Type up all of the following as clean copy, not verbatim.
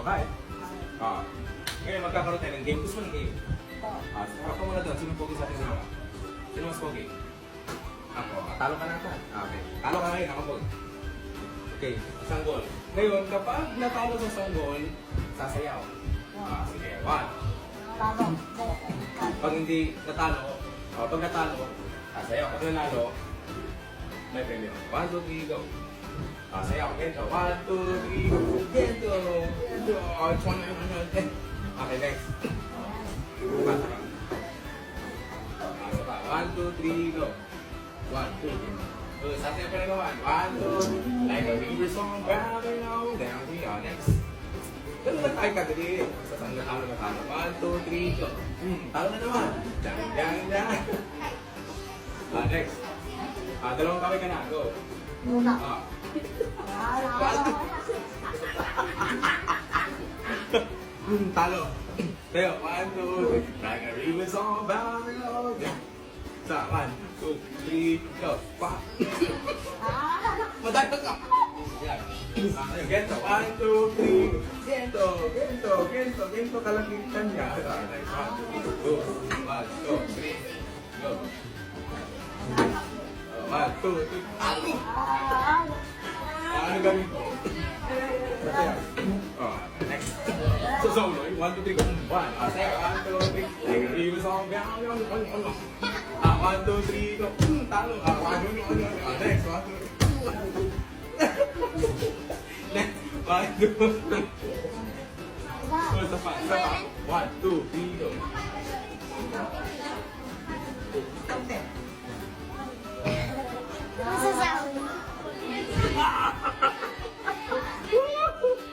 Okay? Ngayon magkakaroon tayo ng game. Gusto mo ng game? Harap ka muna doon. Sino pogi sa ating dalawa? Sino mas pogi? Ako. Talo ka na ata. Okay. Talo ka ngayon. Ako pogi. Okay. Isang goal. Ngayon, kapag natalo sa isang goal, sasayaw. Sige. 1. Pag hindi natalo, pag natalo, sasayaw. Pag nanalo, may premyo. 1, 2, 3, go. Sayaw. Gento. 1, 2, 3, go. Gento. Gento. Okay, next. Basta ka. Isa pa. 1, 2, 3, go. 1, 2. Sasayaw pa rin naman. 1, 2. Like a river song, bounding on down to your next. Ganun lang tayo kadali. Saan na talo na talo. 1, 2, 3, go. Talo na naman. Dang. Next. Dalawang kaway ka na. Go. Talo. Tayo. 1, 2, 3. Like a river song, bounding on down. Sa 1, 2, 3, go. Madali ka. Yan. Gento. 1, 2, 3. Gento. Kalagitan niya. 1, 2, 3. Go. 1, 2, 3. Ano gawin ko? Next. So, solo. 1, 2, 3, go. 1. Say 1, 2, 3. Like a river song. 1, 2, 3, go. Talo. 1, 2, 3. Next. 1, 2, 3. Next. 1, 2, 3. Isa pa. 1, 2, 3, go.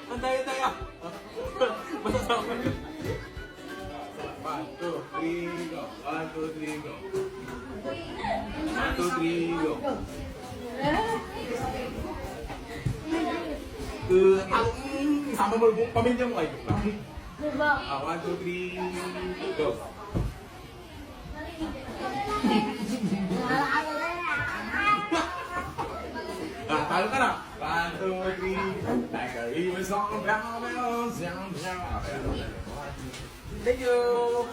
Ang tayo. Masasawa ka. 1, 2, 3, go. 1, 2, 3, go. 1, 2, 3, go. Sama mo yung pamilya mo kayo. 1, 2, 3, go. Talo ka na. 1, 2, 3. Like a river song, down, down, down, down. Thank you.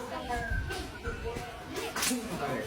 Okay,